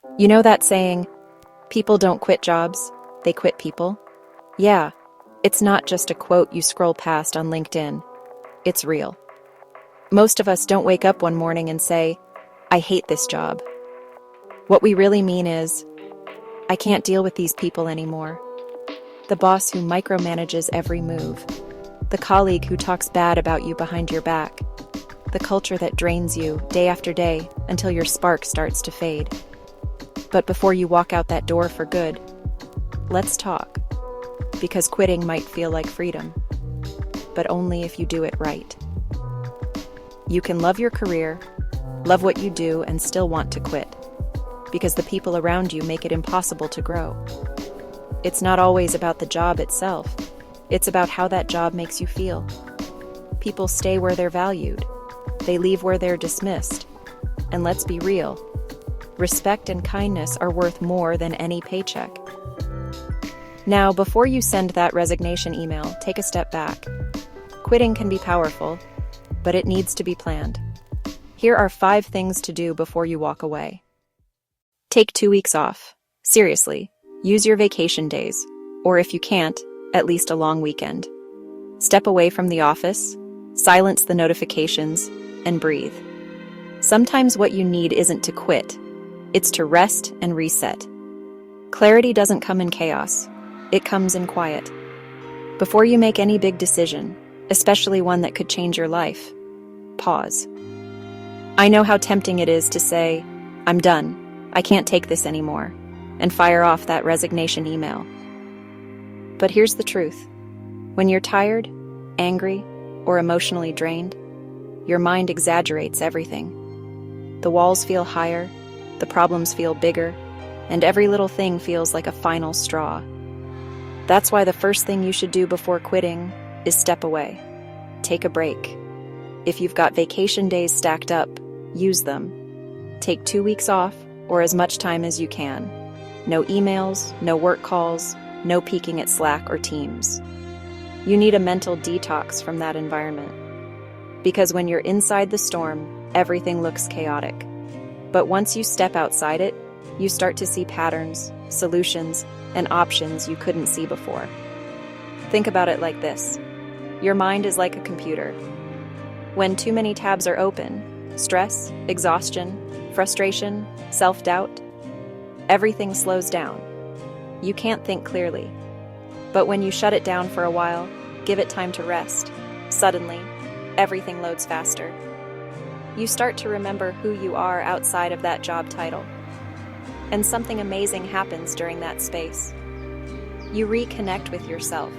You know that saying, people don't quit jobs, they quit people? Yeah, it's not just a quote you scroll past on LinkedIn. It's real. Most of us don't wake up one morning and say, I hate this job. What we really mean is, I can't deal with these people anymore. The boss who micromanages every move. The colleague who talks bad about you behind your back. The culture that drains you day after day until your spark starts to fade. But before you walk out that door for good, let's talk. Because quitting might feel like freedom, but only if you do it right. You can love your career, love what you do, and still want to quit. Because the people around you make it impossible to grow. It's not always about the job itself. It's about how that job makes you feel. People stay where they're valued. They leave where they're dismissed. And let's be real, respect and kindness are worth more than any paycheck. Now, before you send that resignation email, take a step back. Quitting can be powerful, but it needs to be planned. Here are 5 things to do before you walk away. Take 2 weeks off. Seriously, use your vacation days, or if you can't, at least a long weekend. Step away from the office, silence the notifications, and breathe. Sometimes what you need isn't to quit, it's to rest and reset. Clarity doesn't come in chaos, it comes in quiet. Before you make any big decision, especially one that could change your life, pause. I know how tempting it is to say, I'm done, I can't take this anymore, and fire off that resignation email. But here's the truth. When you're tired, angry, or emotionally drained, your mind exaggerates everything. The walls feel higher, the problems feel bigger, and every little thing feels like a final straw. That's why the first thing you should do before quitting is step away. Take a break. If you've got vacation days stacked up, use them. Take 2 weeks off, or as much time as you can. No emails, no work calls, no peeking at Slack or Teams. You need a mental detox from that environment. Because when you're inside the storm, everything looks chaotic. But once you step outside it, you start to see patterns, solutions, and options you couldn't see before. Think about it like this. Your mind is like a computer. When too many tabs are open, stress, exhaustion, frustration, self-doubt, everything slows down. You can't think clearly. But when you shut it down for a while, give it time to rest, suddenly, everything loads faster. You start to remember who you are outside of that job title. And something amazing happens during that space. You reconnect with yourself.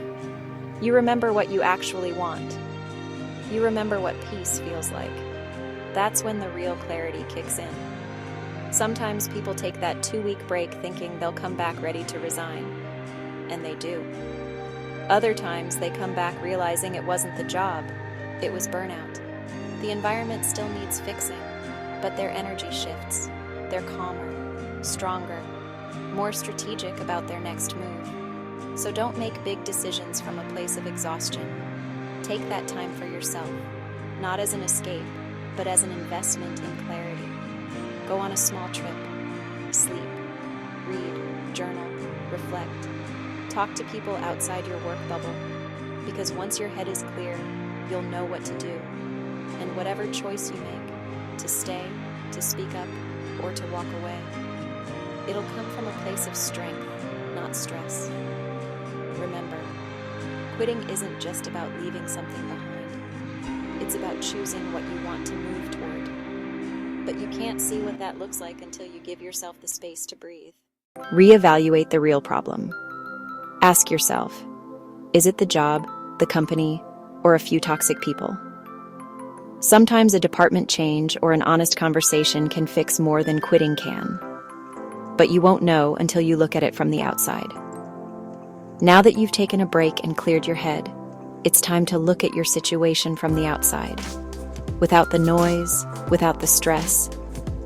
You remember what you actually want. You remember what peace feels like. That's when the real clarity kicks in. Sometimes people take that 2-week break thinking they'll come back ready to resign. And they do. Other times they come back realizing it wasn't the job, it was burnout. The environment still needs fixing, but their energy shifts. They're calmer, stronger, more strategic about their next move. So don't make big decisions from a place of exhaustion. Take that time for yourself, not as an escape, but as an investment in clarity. Go on a small trip, sleep, read, journal, reflect. Talk to people outside your work bubble, because once your head is clear, you'll know what to do. And whatever choice you make, to stay, to speak up, or to walk away, it'll come from a place of strength, not stress. Remember, quitting isn't just about leaving something behind. It's about choosing what you want to move toward. But you can't see what that looks like until you give yourself the space to breathe. Reevaluate the real problem. Ask yourself, is it the job, the company, or a few toxic people? Sometimes a department change or an honest conversation can fix more than quitting can. But you won't know until you look at it from the outside. Now that you've taken a break and cleared your head, it's time to look at your situation from the outside. Without the noise, without the stress,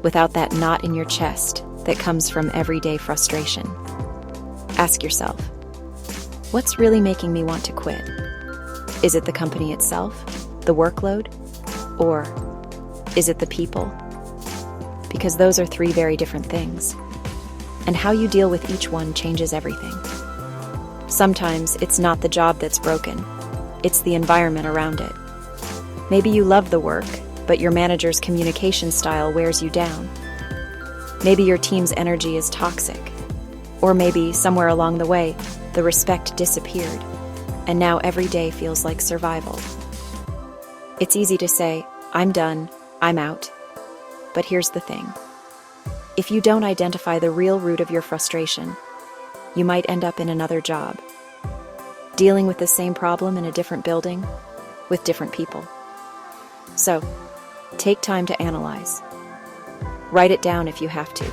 without that knot in your chest that comes from everyday frustration. Ask yourself, what's really making me want to quit? Is it the company itself, the workload, or is it the people? Because those are 3 very different things. And how you deal with each one changes everything. Sometimes it's not the job that's broken, it's the environment around it. Maybe you love the work, but your manager's communication style wears you down. Maybe your team's energy is toxic. Or maybe, somewhere along the way, the respect disappeared, and now every day feels like survival. It's easy to say, I'm done, I'm out. But here's the thing. If you don't identify the real root of your frustration, you might end up in another job, dealing with the same problem in a different building, with different people. So, take time to analyze. Write it down if you have to.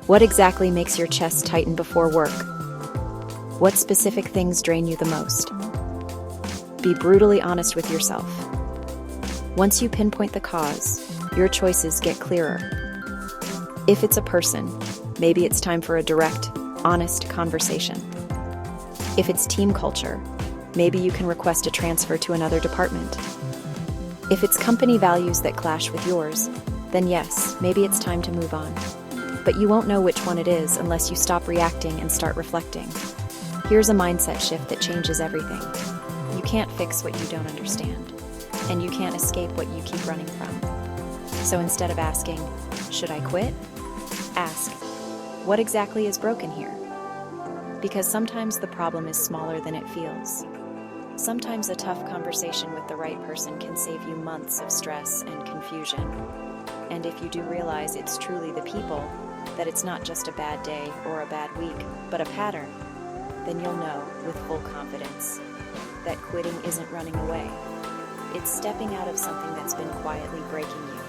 What exactly makes your chest tighten before work? What specific things drain you the most? Be brutally honest with yourself. Once you pinpoint the cause, your choices get clearer. If it's a person, maybe it's time for a direct, honest conversation. If it's team culture, maybe you can request a transfer to another department. If it's company values that clash with yours, then yes, maybe it's time to move on. But you won't know which one it is unless you stop reacting and start reflecting. Here's a mindset shift that changes everything. You can't fix what you don't understand, and you can't escape what you keep running from. So instead of asking, should I quit? Ask, what exactly is broken here? Because sometimes the problem is smaller than it feels. Sometimes a tough conversation with the right person can save you months of stress and confusion. And if you do realize it's truly the people, that it's not just a bad day or a bad week, but a pattern, then you'll know with full confidence that quitting isn't running away. It's stepping out of something that's been quietly breaking you.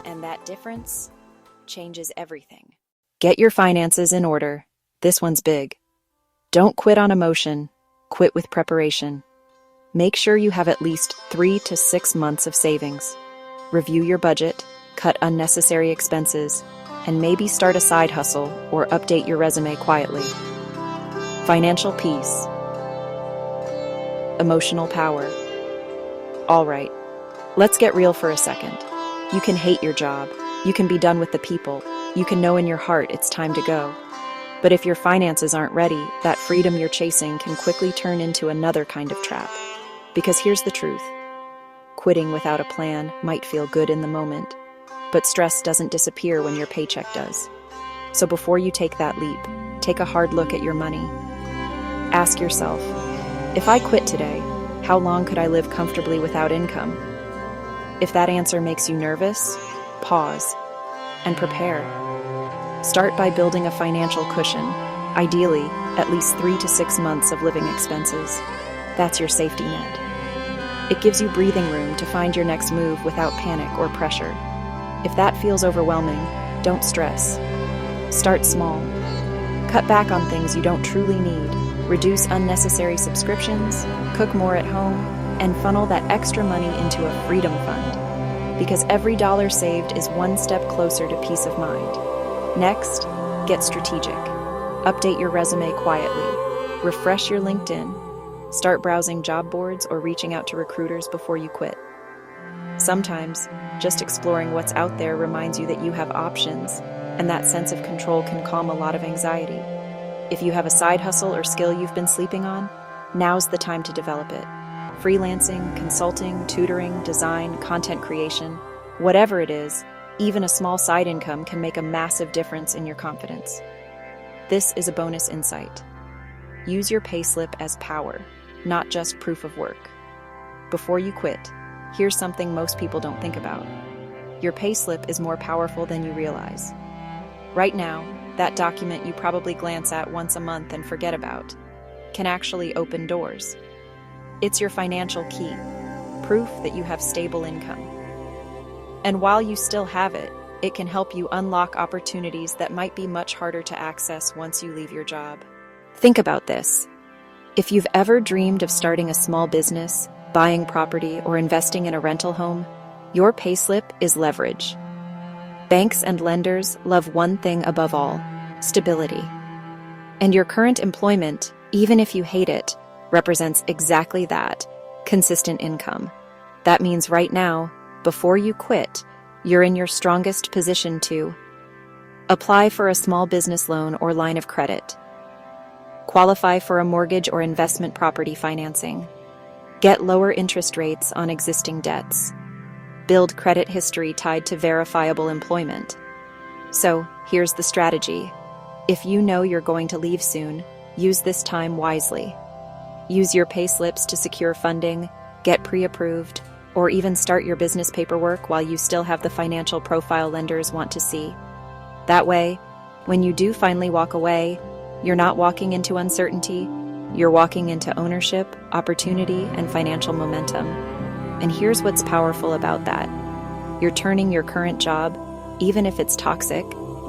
And that difference changes everything. Get your finances in order. This one's big. Don't quit on emotion. Quit with preparation. Make sure you have at least 3 to 6 months of savings. Review your budget, cut unnecessary expenses, and maybe start a side hustle or update your resume quietly. Financial peace. Emotional power. All right, let's get real for a second. You can hate your job. You can be done with the people. You can know in your heart it's time to go. But if your finances aren't ready, that freedom you're chasing can quickly turn into another kind of trap. Because here's the truth. Quitting without a plan might feel good in the moment, but stress doesn't disappear when your paycheck does. So before you take that leap, take a hard look at your money. Ask yourself, if I quit today, how long could I live comfortably without income? If that answer makes you nervous, pause and prepare. Start by building a financial cushion, ideally at least 3 to 6 months of living expenses. That's your safety net. It gives you breathing room to find your next move without panic or pressure. If that feels overwhelming, don't stress. Start small. Cut back on things you don't truly need. Reduce unnecessary subscriptions, cook more at home, and funnel that extra money into a freedom fund. Because every dollar saved is one step closer to peace of mind. Next, get strategic. Update your resume quietly. Refresh your LinkedIn. Start browsing job boards or reaching out to recruiters before you quit. Sometimes, just exploring what's out there reminds you that you have options, and that sense of control can calm a lot of anxiety. If you have a side hustle or skill you've been sleeping on, now's the time to develop it. Freelancing, consulting, tutoring, design, content creation, whatever it is, even a small side income can make a massive difference in your confidence. This is a bonus insight. Use your payslip as power, not just proof of work. Before you quit, here's something most people don't think about. Your payslip is more powerful than you realize. Right now, that document you probably glance at once a month and forget about can actually open doors. It's your financial key, proof that you have stable income. And while you still have it, it can help you unlock opportunities that might be much harder to access once you leave your job. Think about this. If you've ever dreamed of starting a small business, buying property, or investing in a rental home, your payslip is leverage. Banks and lenders love one thing above all: stability. And your current employment, even if you hate it, represents exactly that: consistent income. That means right now, before you quit, you're in your strongest position to Apply for a small business loan or line of credit. Qualify for a mortgage or investment property financing. Get lower interest rates on existing debts. Build credit history tied to verifiable employment. So, here's the strategy. If you know you're going to leave soon, use this time wisely. Use your payslips to secure funding, get pre-approved, or even start your business paperwork while you still have the financial profile lenders want to see. That way, when you do finally walk away, you're not walking into uncertainty, you're walking into ownership, opportunity, and financial momentum. And here's what's powerful about that. You're turning your current job, even if it's toxic,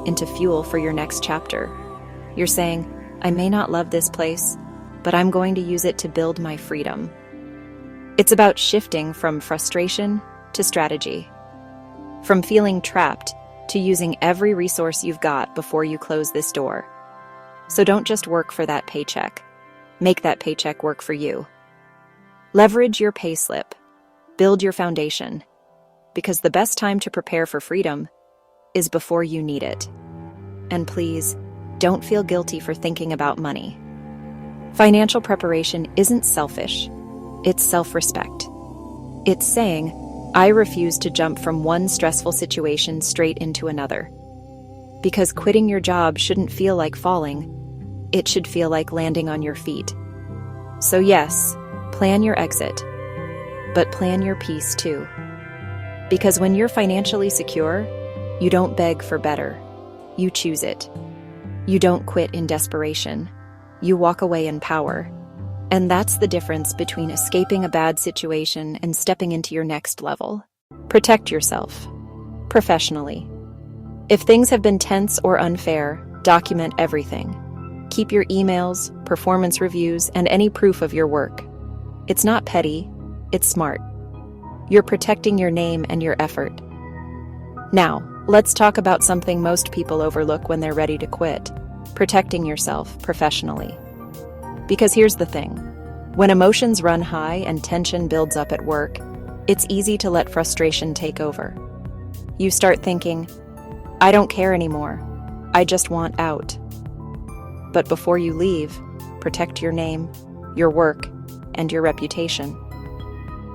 into fuel for your next chapter. You're saying, I may not love this place, but I'm going to use it to build my freedom. It's about shifting from frustration to strategy, from feeling trapped to using every resource you've got before you close this door. So don't just work for that paycheck. Make that paycheck work for you. Leverage your payslip. Build your foundation. Because the best time to prepare for freedom is before you need it. And please, don't feel guilty for thinking about money. Financial preparation isn't selfish. It's self-respect. It's saying, I refuse to jump from one stressful situation straight into another. Because quitting your job shouldn't feel like falling. It should feel like landing on your feet. So yes, plan your exit, but plan your peace too. Because when you're financially secure, you don't beg for better. You choose it. You don't quit in desperation. You walk away in power. And that's the difference between escaping a bad situation and stepping into your next level. Protect yourself. Professionally. If things have been tense or unfair, document everything. Keep your emails, performance reviews, and any proof of your work. It's not petty, it's smart. You're protecting your name and your effort. Now, let's talk about something most people overlook when they're ready to quit. Protecting yourself professionally. Because here's the thing. When emotions run high and tension builds up at work, it's easy to let frustration take over. You start thinking, I don't care anymore. I just want out. But before you leave, protect your name, your work, and your reputation.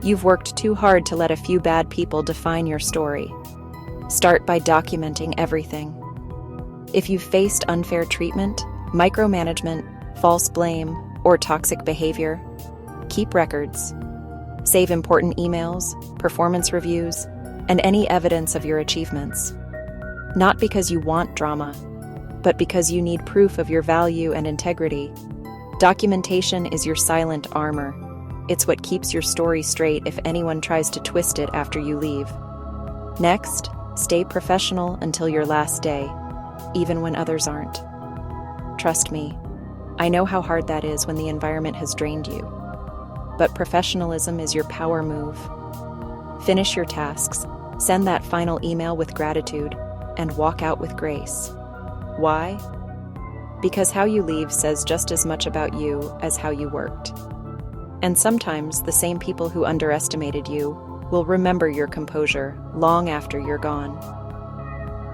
You've worked too hard to let a few bad people define your story. Start by documenting everything. If you've faced unfair treatment, micromanagement, false blame, or toxic behavior, keep records. Save important emails, performance reviews, and any evidence of your achievements. Not because you want drama, but because you need proof of your value and integrity. Documentation is your silent armor. It's what keeps your story straight if anyone tries to twist it after you leave. Next, stay professional until your last day, even when others aren't. Trust me, I know how hard that is when the environment has drained you. But professionalism is your power move. Finish your tasks, send that final email with gratitude, and walk out with grace. Why? Because how you leave says just as much about you as how you worked. And sometimes the same people who underestimated you will remember your composure long after you're gone.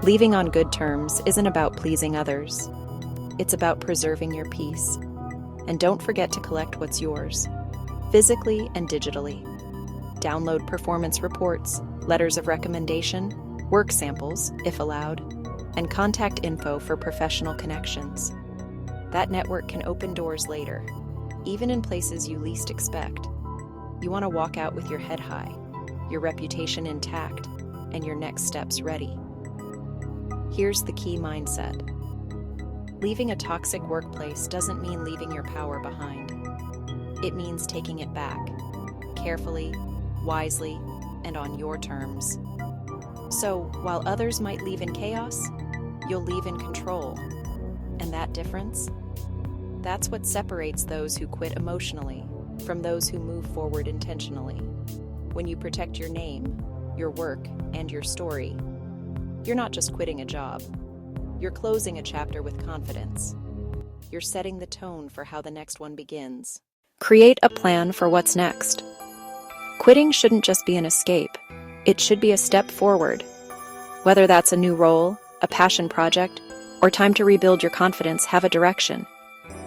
Leaving on good terms isn't about pleasing others. It's about preserving your peace. And don't forget to collect what's yours, physically and digitally. Download performance reports, letters of recommendation, work samples, if allowed, and contact info for professional connections. That network can open doors later, even in places you least expect. You want to walk out with your head high, your reputation intact, and your next steps ready. Here's the key mindset. Leaving a toxic workplace doesn't mean leaving your power behind. It means taking it back, carefully, wisely, and on your terms. So, while others might leave in chaos, you'll leave in control. And that difference? That's what separates those who quit emotionally from those who move forward intentionally. When you protect your name, your work, and your story, you're not just quitting a job. You're closing a chapter with confidence. You're setting the tone for how the next one begins. Create a plan for what's next. Quitting shouldn't just be an escape. It should be a step forward. Whether that's a new role, a passion project, or time to rebuild your confidence have a direction,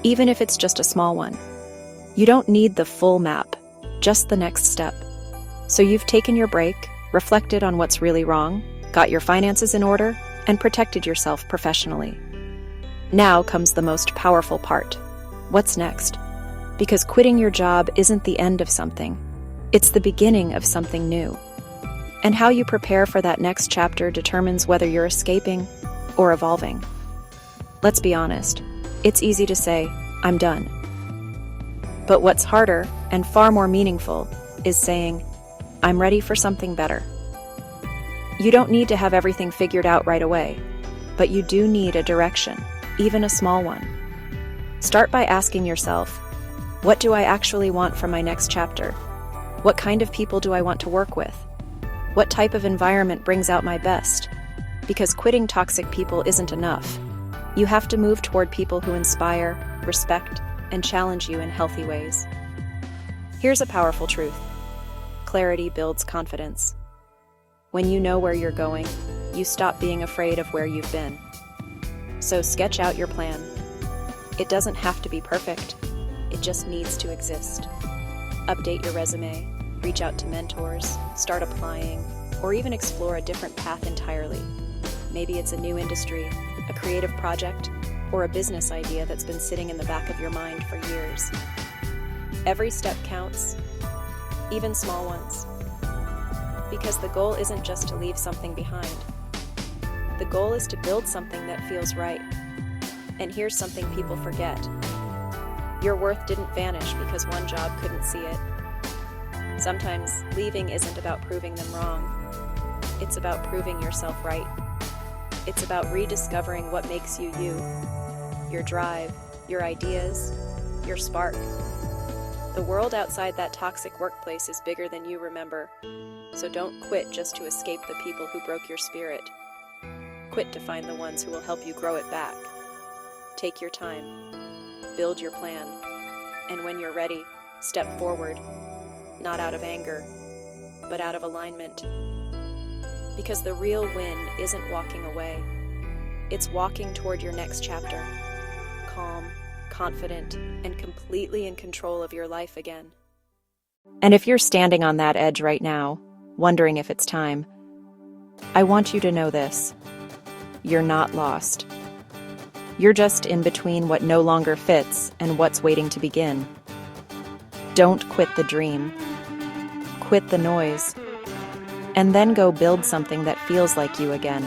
even if it's just a small one. You don't need the full map, just the next step. So you've taken your break, reflected on what's really wrong, got your finances in order, and protected yourself professionally. Now comes the most powerful part. What's next? Because quitting your job isn't the end of something. It's the beginning of something new. And how you prepare for that next chapter determines whether you're escaping or evolving. Let's be honest. It's easy to say, I'm done. But what's harder and far more meaningful is saying, I'm ready for something better. You don't need to have everything figured out right away, but you do need a direction, even a small one. Start by asking yourself, what do I actually want from my next chapter? What kind of people do I want to work with? What type of environment brings out my best? Because quitting toxic people isn't enough. You have to move toward people who inspire, respect, and challenge you in healthy ways. Here's a powerful truth. Clarity builds confidence. When you know where you're going, you stop being afraid of where you've been. So sketch out your plan. It doesn't have to be perfect. It just needs to exist. Update your resume, reach out to mentors, start applying, or even explore a different path entirely. Maybe it's a new industry, a creative project, or a business idea that's been sitting in the back of your mind for years. Every step counts, even small ones. Because the goal isn't just to leave something behind. The goal is to build something that feels right. And here's something people forget. Your worth didn't vanish because one job couldn't see it. Sometimes leaving isn't about proving them wrong. It's about proving yourself right. It's about rediscovering what makes you you. Your drive, your ideas, your spark. The world outside that toxic workplace is bigger than you remember. So don't quit just to escape the people who broke your spirit. Quit to find the ones who will help you grow it back. Take your time. Build your plan. And when you're ready, step forward. Not out of anger, but out of alignment. Because the real win isn't walking away. It's walking toward your next chapter. Calm, confident, and completely in control of your life again. And if you're standing on that edge right now, wondering if it's time, I want you to know this. You're not lost. You're just in between what no longer fits and what's waiting to begin. Don't quit the dream. Quit the noise. And then go build something that feels like you again.